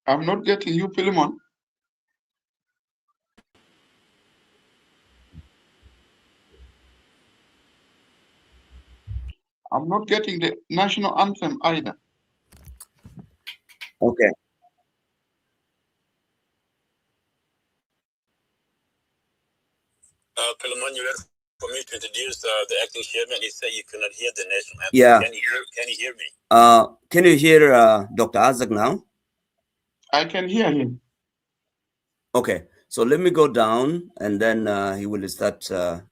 I'm not getting you, Philemon. I'm not getting the national anthem either. Okay. Philemon, you ready for me to introduce the acting chairman? He said you cannot hear the national anthem. Yeah. Can you hear me? Can you hear Dr. Isaac now? I can hear him. Okay. So let me go down, and then he will start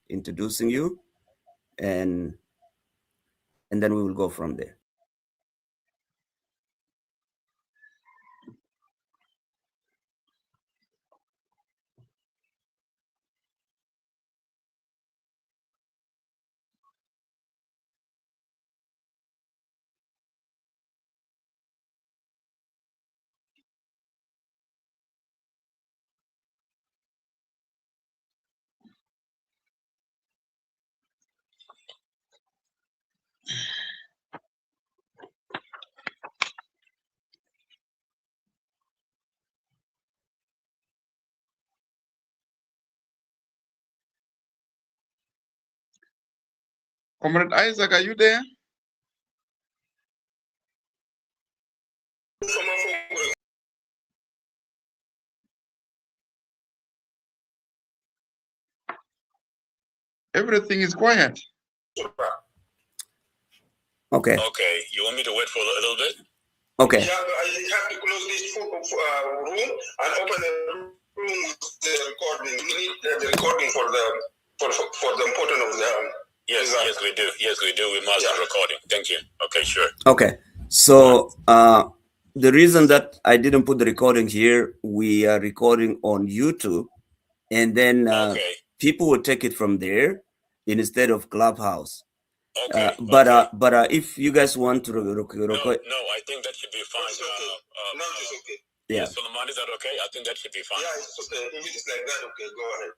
introducing you, and then we will go from there. Comrade Isaac, are you there? Everything is quiet. Okay. Okay. You want me to wait for a little bit? Okay. Yeah, I have to close this room and open the room with the recording. We need the recording for the important of the. Yes, we do. Yes, we do. We must have recording. Thank you. Okay, sure. Okay. So the reason that I didn't put the recording here, we are recording on YouTube, and then people will take it from there instead of Clubhouse. Okay. But if you guys want to record, no, I think that should be fine. It's okay. No, it's okay. Yeah. Solomon, is that okay? I think that should be fine. Yeah, it's okay. If it's like that, okay, go ahead.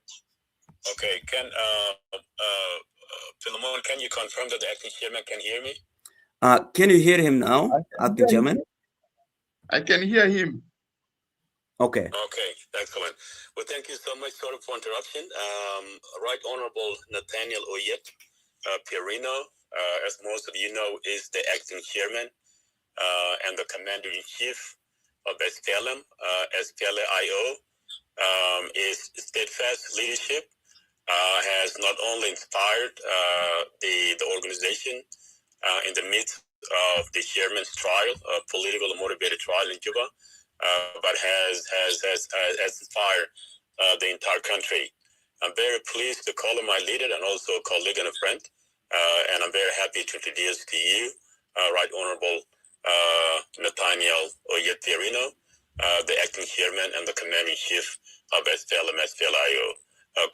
Okay. Can Philemon, can you confirm that the acting chairman can hear me? Can you hear him now, acting chairman? I can hear him. Okay. Okay, excellent. Well, thank you so much. Sorry for interruption. Right Honorable Nathaniel Oyet Pierino, as most of you know, is the acting chairman and the commander-in-chief of SPLM, SPLM-IO. His steadfast leadership has not only inspired the organization in the midst of the chairman's trial, political motivated trial in Cuba, but has inspired the entire country. I'm very pleased to call him my leader and also a colleague and a friend, and I'm very happy to introduce to you Right Honorable Nathaniel Oyet, the acting chairman and the commander-in-chief of SPLM-IO.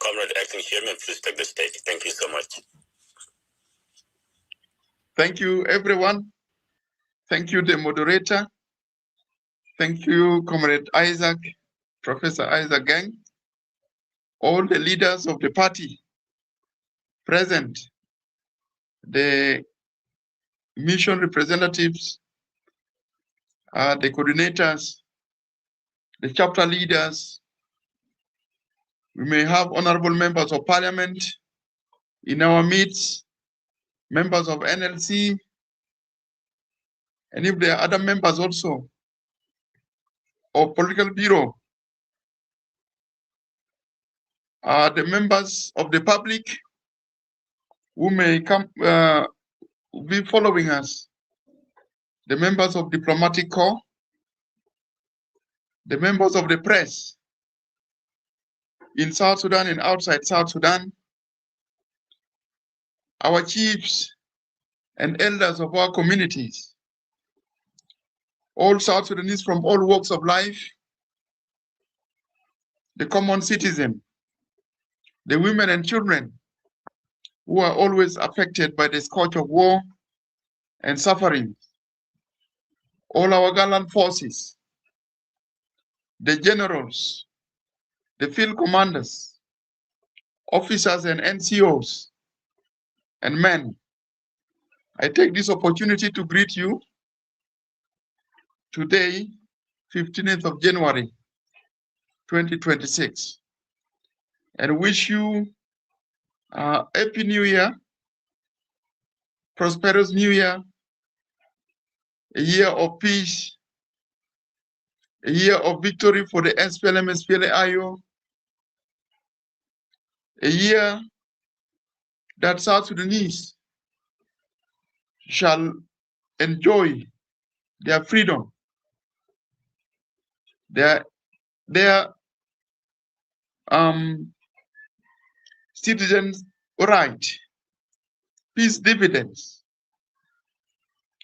Comrade Acting Chairman, please take the stage. Thank you so much. Thank you, everyone. Thank you, the moderator. Thank you, Comrade Isaac, Professor Isaac Gang, all the leaders of the party present, the mission representatives, the coordinators, the chapter leaders. We may have honorable members of parliament in our midst, members of NLC, and if there are other members also of political bureau, the members of the public who may come be following us, the members of diplomatic corps, the members of the press in South Sudan and outside South Sudan, our chiefs and elders of our communities, all South Sudanese from all walks of life, the common citizen, the women and children who are always affected by the scourge of war and suffering, all our gallant forces, the generals, the field commanders, officers and NCOs, and men. I take this opportunity to greet you today 15th of January 2026, and wish you a happy new year, prosperous new year, a year of peace, a year of victory for the SPLM-IO, a year that South Sudanese shall enjoy their freedom, their citizens' right, peace dividends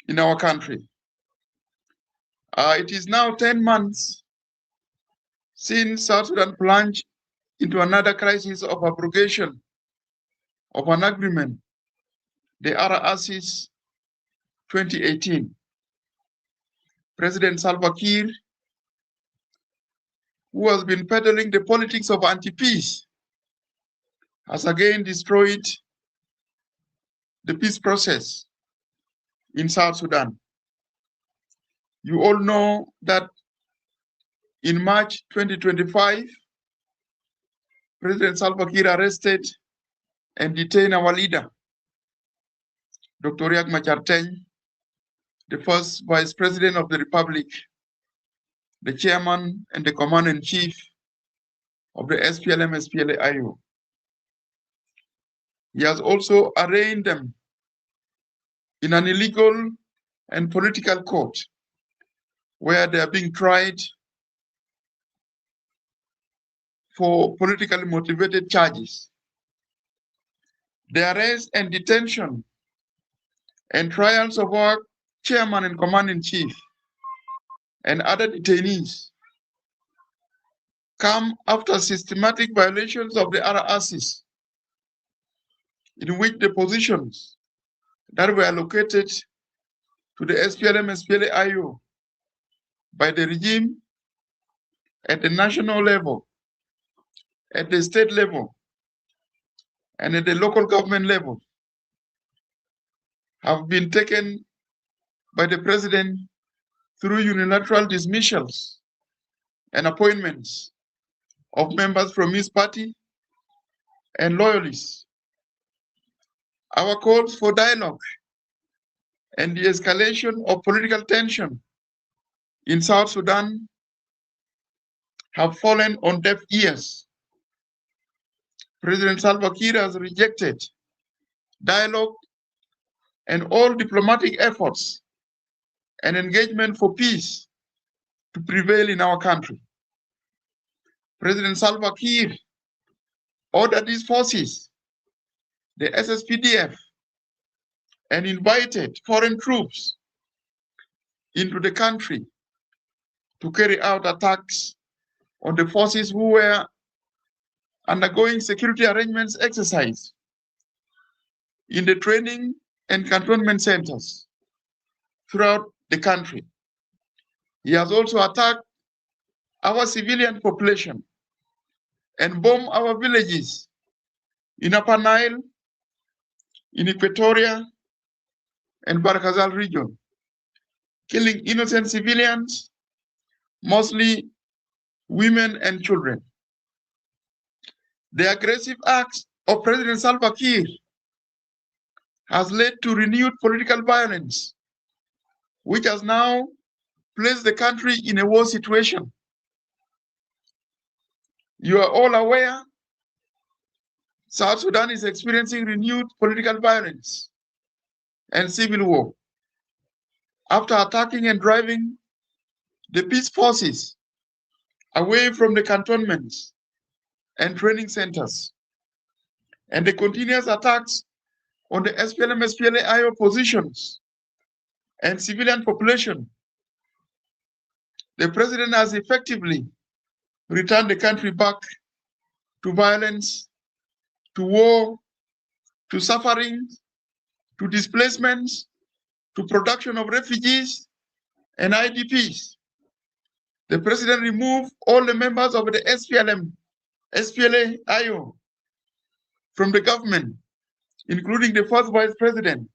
in our country. It is now 10 months since South Sudan plunged into another crisis of abrogation of an agreement, the RRCs 2018. President Salva Kiir, who has been peddling the politics of anti-peace, has again destroyed the peace process in South Sudan. You all know that in March 2025, President Salva Kiir arrested and detained our leader, Dr. Riek Machar, the first Vice President of the Republic, the Chairman and the Commander-in-Chief of the SPLM-IO. He has also arraigned them in an illegal and political court where they are being tried for politically motivated charges. The arrest and detention and trials of our Chairman and Commander-in-Chief and other detainees come after systematic violations of the RRCs, in which the positions that were allocated to the SPLM-IO by the regime at the national level, at the state level, and at the local government level have been taken by the president through unilateral dismissals and appointments of members from his party and loyalists. Our calls for dialogue and the escalation of political tension in South Sudan have fallen on deaf ears. President Salva Kiir has rejected dialogue and all diplomatic efforts and engagement for peace to prevail in our country. President Salva Kiir ordered his forces, the SSPDF, and invited foreign troops into the country to carry out attacks on the forces who were undergoing security arrangements exercise in the training and cantonment centers throughout the country. He has also attacked our civilian population and bombed our villages in Upper Nile, in Equatoria, and Barkazal region, killing innocent civilians, mostly women and children. The aggressive acts of President Salva Kiir has led to renewed political violence, which has now placed the country in a war situation. You are all aware South Sudan is experiencing renewed political violence and civil war after attacking and driving the peace forces away from the cantonments and training centers, and the continuous attacks on the SPLM-IO positions and civilian population. The president has effectively returned the country back to violence, to war, to suffering, to displacements, to production of refugees and IDPs. The president removed all the members of the SPLM-IO from the government, including the first vice president.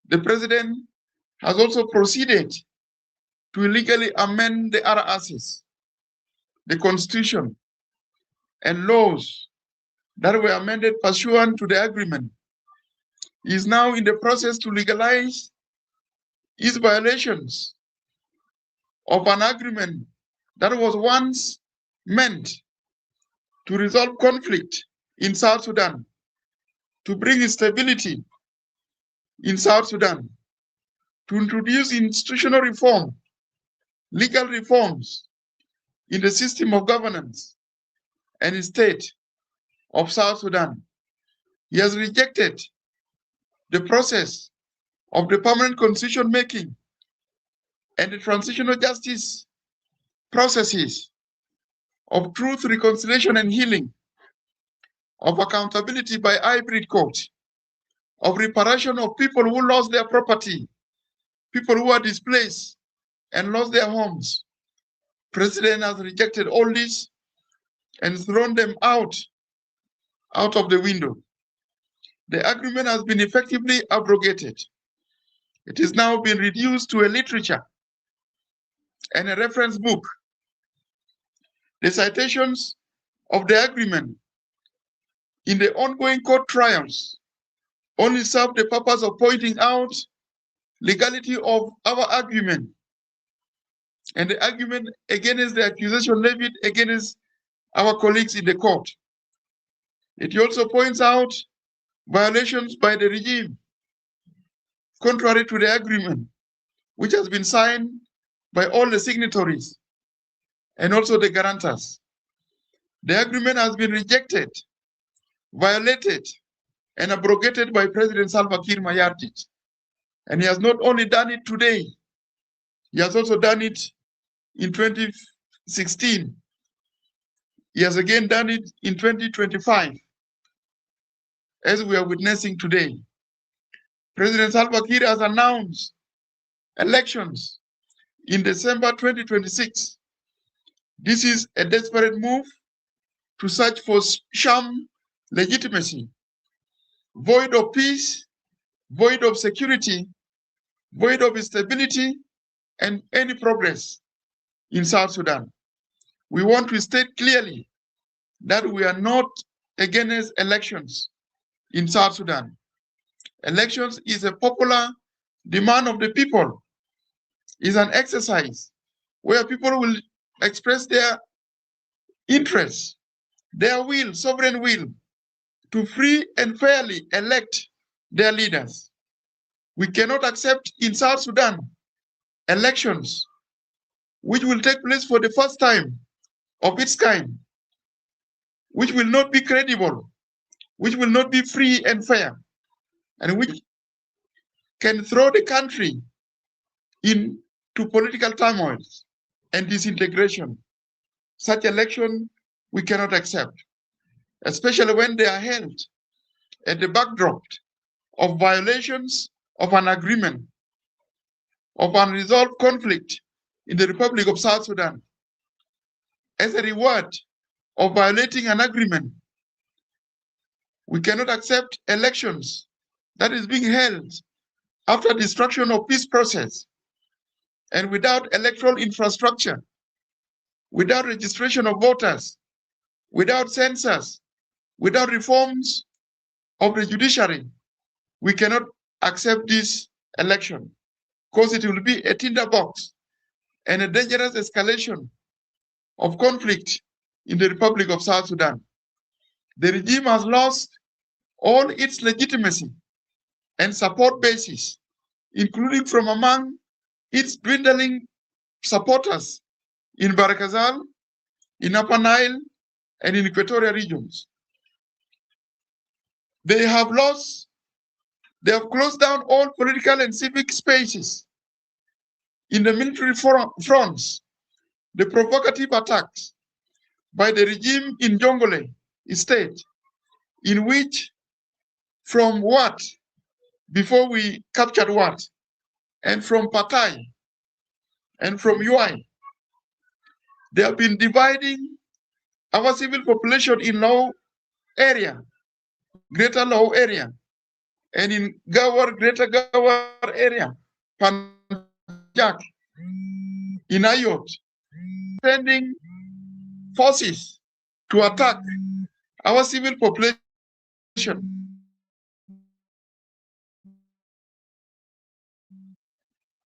The president has also proceeded to illegally amend the RRCs, the constitution, and laws that were amended pursuant to the agreement, is now in the process to legalize its violations of an agreement that was once meant to resolve conflict in South Sudan, to bring stability in South Sudan, to introduce institutional reform, legal reforms in the system of governance and state of South Sudan. He has rejected the process of the permanent constitution making and the transitional justice processes of truth, reconciliation, and healing, of accountability by hybrid court, of reparation of people who lost their property, people who are displaced and lost their homes. President has rejected all this and thrown them out of the window. The agreement has been effectively abrogated. It is now been reduced to a literature and a reference book. The citations of the agreement in the ongoing court trials only serve the purpose of pointing out legality of our argument and the argument against the accusation levied against our colleagues in the court. It also points out violations by the regime contrary to the agreement, which has been signed by all the signatories and also the guarantors. The agreement has been rejected, violated, and abrogated by President Salva Kiir Mayardit. And he has not only done it today, he has also done it in 2016. He has again done it in 2025, as we are witnessing today. President Salva Kiir has announced elections in December 2026. This is a desperate move to search for sham legitimacy, void of peace, void of security, void of stability, and any progress in South Sudan. We want to state clearly that we are not against elections in South Sudan. Elections is a popular demand of the people. It's an exercise where people will express their interests, their will, sovereign will, to free and fairly elect their leaders. We cannot accept in South Sudan elections which will take place for the first time of its kind, which will not be credible, which will not be free and fair, and which can throw the country into political turmoil and disintegration. Such election we cannot accept, especially when they are held at the backdrop of violations of an agreement, of unresolved conflict in the Republic of South Sudan. As a reward of violating an agreement, we cannot accept elections that is being held after destruction of peace process and without electoral infrastructure, without registration of voters, without census, without reforms of the judiciary. We cannot accept this election because it will be a tinderbox and a dangerous escalation of conflict in the Republic of South Sudan. The regime has lost all its legitimacy and support bases, including from among its dwindling supporters in Barakazal, in Upper Nile, and in Equatorial regions. They have closed down all political and civic spaces. In the military fronts, the provocative attacks by the regime in Jongole state, in which from Wat, before we captured Wat, and from Patai, and from UI, they have been dividing our civil population in Lao area, Greater Lao area, and in Gawar, Greater Gawar area, Panjak. in Oyet, sending forces to attack our civil population.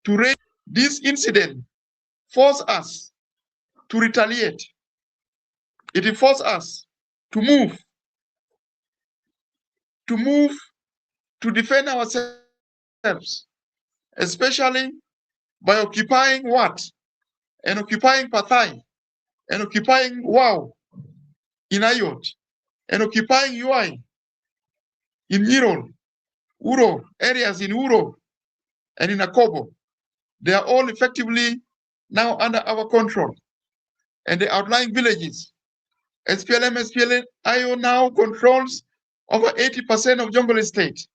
To raise this incident forced us to retaliate. It forced us to move to defend ourselves, especially by occupying Wat and occupying Pathai and occupying Wow in Oyet and occupying UI in Yirol, Uro, areas in Uro and in Akobo. They are all effectively now under our control. And the outlying villages, SPLM-IO now controls over 80% of Jonglei State.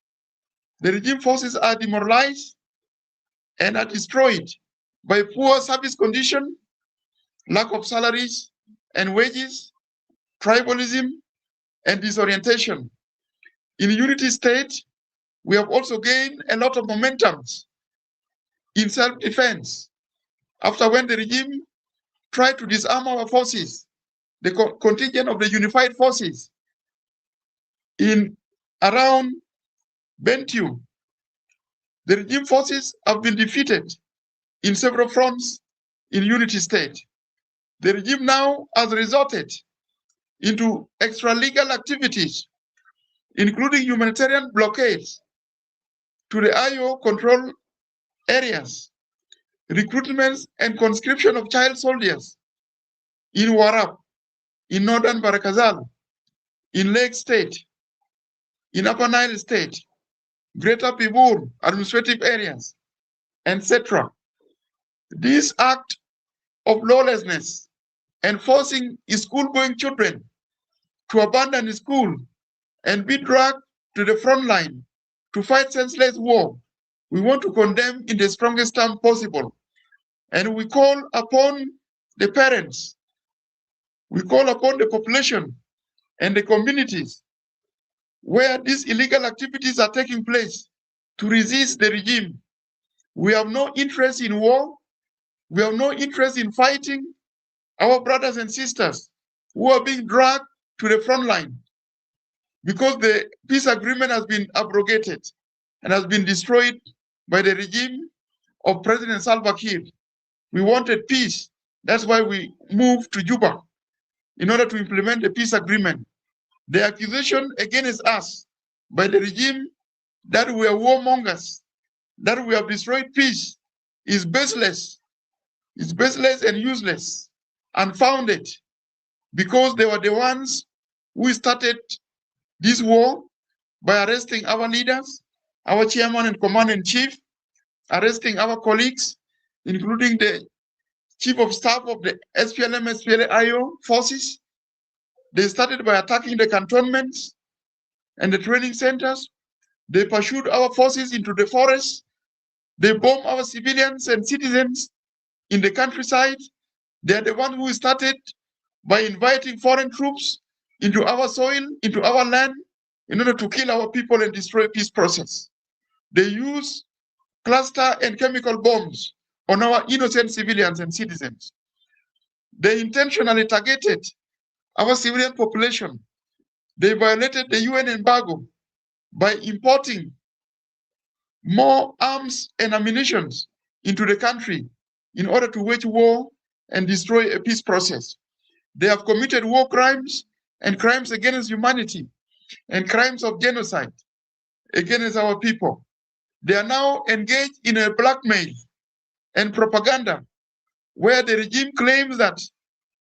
The regime forces are demoralized and are destroyed by poor service condition, lack of salaries and wages, tribalism, and disorientation. In Unity State, we have also gained a lot of momentum in self-defense after when the regime tried to disarm our forces, the contingent of the unified forces in around Bentiu. The regime forces have been defeated in several fronts in Unity State. The regime now has resorted into extra-legal activities, including humanitarian blockades to the IO control areas, recruitments and conscription of child soldiers in Warab, in Northern Barakazal, in Lake State, in Upper Nile State, Greater Pibur administrative areas, etc. This act of lawlessness and forcing school-going children to abandon school and be dragged to the front line to fight senseless war, we want to condemn in the strongest term possible. And we call upon the parents, we call upon the population and the communities where these illegal activities are taking place to resist the regime. We have no interest in war. We have no interest in fighting our brothers and sisters who are being dragged to the front line because the peace agreement has been abrogated and has been destroyed by the regime of President Salva Kiir. We wanted peace. That's why we moved to Juba in order to implement the peace agreement. The accusation against us by the regime that we are warmongers, that we have destroyed peace, is baseless. It's baseless and useless, unfounded, because they were the ones who started this war by arresting our leaders, our chairman and commander-in-chief, arresting our colleagues, including the chief of staff of the SPLM-IO forces. They started by attacking the cantonments and the training centers. They pursued our forces into the forest. They bombed our civilians and citizens in the countryside. They are the ones who started by inviting foreign troops into our soil, into our land, in order to kill our people and destroy peace process. They use cluster and chemical bombs on our innocent civilians and citizens. They intentionally targeted our civilian population. They violated the UN embargo by importing more arms and ammunition into the country in order to wage war and destroy a peace process. They have committed war crimes and crimes against humanity and crimes of genocide against our people. They are now engaged in a blackmail and propaganda where the regime claims that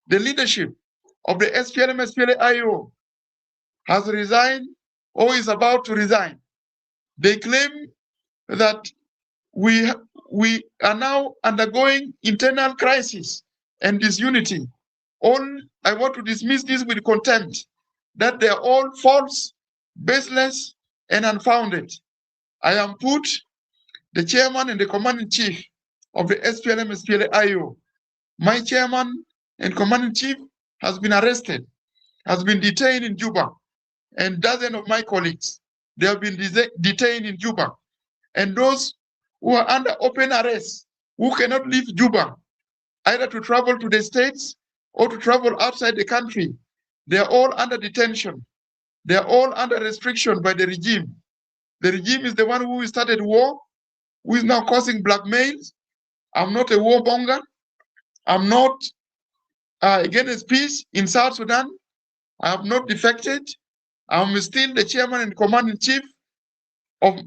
the leadership of the SPLM-IO has resigned or is about to resign. They claim that we are now undergoing internal crisis and disunity. I want to dismiss this with contempt, that they are all false, baseless, and unfounded. I am put the chairman and the commander-in-chief of the SPLM-IO. My chairman and commander-in-chief has been arrested, has been detained in Juba, and dozens of my colleagues, they have been detained in Juba. And those who are under open arrest, who cannot leave Juba, either to travel to the States or to travel outside the country. They are all under detention. They are all under restriction by the regime. The regime is the one who started war, who is now causing blackmails. I'm not a warmonger. I'm not against peace in South Sudan. I have not defected. I'm still the chairman and commander-in-chief of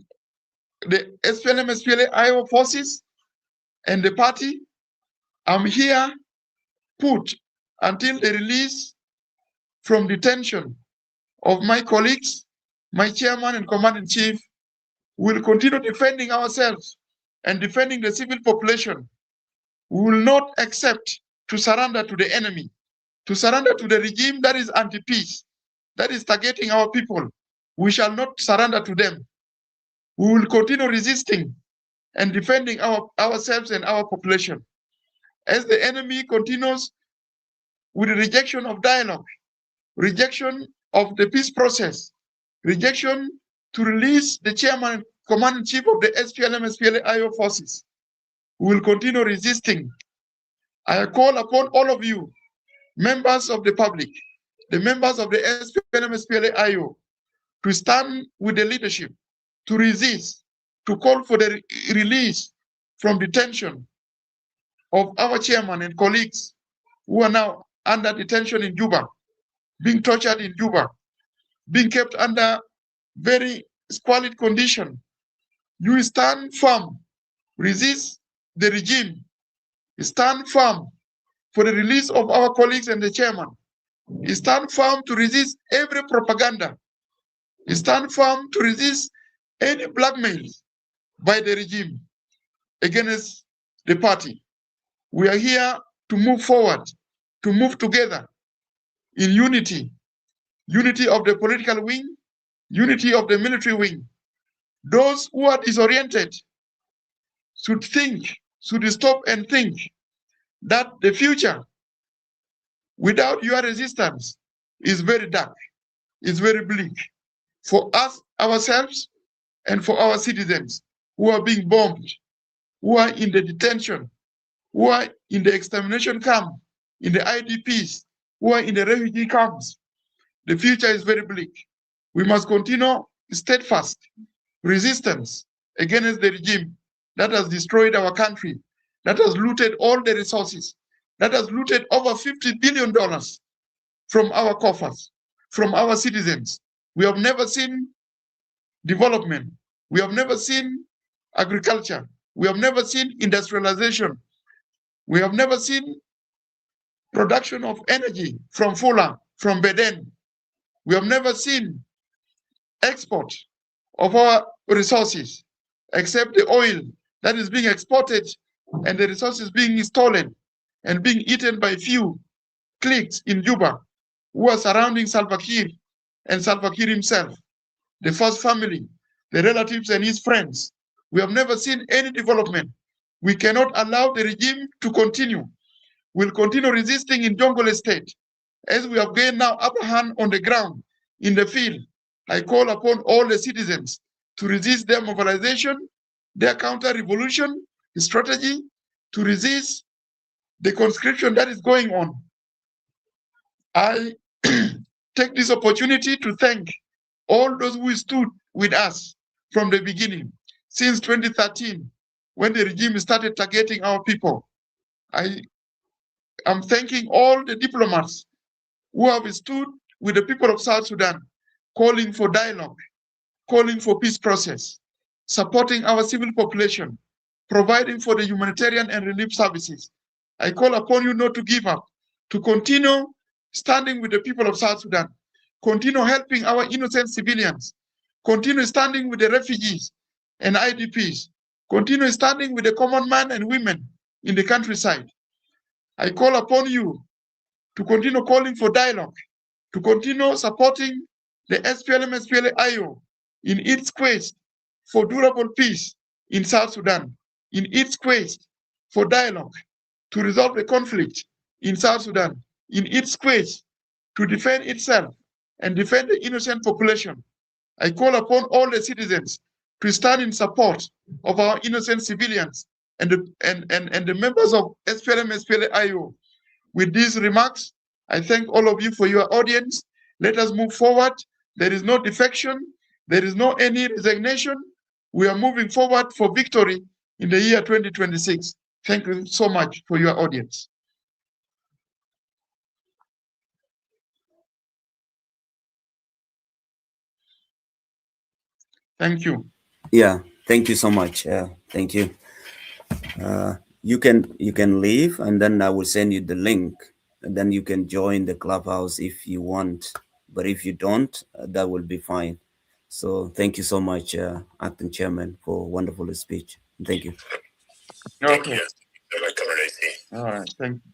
the SPLM-IO forces and the party. I'm here put until the release from detention of my colleagues, my chairman and commander-in-chief. Will continue defending ourselves and defending the civil population. We will not accept to surrender to the enemy, to surrender to the regime that is anti-peace, that is targeting our people. We shall not surrender to them. We will continue resisting and defending ourselves and our population. As the enemy continues with the rejection of dialogue, rejection of the peace process, rejection to release the chairman and commander-in-chief of the SPLM-IO forces, we will continue resisting. I call upon all of you, members of the public, the members of the SPLM-IO, to stand with the leadership, to resist, to call for the release from detention of our chairman and colleagues who are now under detention in Juba, being tortured in Juba, being kept under very squalid condition. You stand firm, resist the regime, stand firm for the release of our colleagues and the chairman. Stand firm to resist every propaganda. Stand firm to resist any blackmail by the regime against the party. We are here to move forward, to move together in unity, unity of the political wing, unity of the military wing. Those who are disoriented should think, should stop and think that the future without your resistance is very dark, is very bleak for us, ourselves, and for our citizens who are being bombed, who are in the detention, who are in the extermination camp, in the IDPs, who are in the refugee camps. The future is very bleak. We must continue steadfast resistance against the regime that has destroyed our country, that has looted all the resources, that has looted over $50 billion from our coffers, from our citizens. We have never seen development. We have never seen agriculture. We have never seen industrialization. We have never seen production of energy from Fula, from Beden. We have never seen export of our resources, except the oil that is being exported and the resources being stolen and being eaten by few cliques in Juba who are surrounding Salva Kiir and Salva Kiir himself, the first family, the relatives and his friends. We have never seen any development. We cannot allow the regime to continue. We'll continue resisting in Jongle State. As we have gained now upper hand on the ground, in the field, I call upon all the citizens to resist their mobilization, their counter-revolution strategy, to resist the conscription that is going on. I take this opportunity to thank all those who stood with us from the beginning, since 2013, when the regime started targeting our people. I am thanking all the diplomats who have stood with the people of South Sudan, calling for dialogue, calling for peace process, supporting our civil population, providing for the humanitarian and relief services. I call upon you not to give up, to continue standing with the people of South Sudan, continue helping our innocent civilians, continue standing with the refugees and IDPs, continue standing with the common man and women in the countryside. I call upon you to continue calling for dialogue, to continue supporting the SPLM-IO in its quest for durable peace in South Sudan, in its quest for dialogue to resolve the conflict in South Sudan, in its quest to defend itself and defend the innocent population. I call upon all the citizens to stand in support of our innocent civilians and the members of SPLM-IO. With these remarks, I thank all of you for your audience. Let us move forward. There is no defection. There is no any resignation. We are moving forward for victory in the year 2026. Thank you so much for your audience. Thank you. Yeah, thank you so much. Thank you. You can leave, and then I will send you the link, and then you can join the clubhouse if you want. But if you don't, that will be fine. So thank you so much, Acting Chairman, for a wonderful speech. Thank you. Okay. Thank you. All right. Thank you.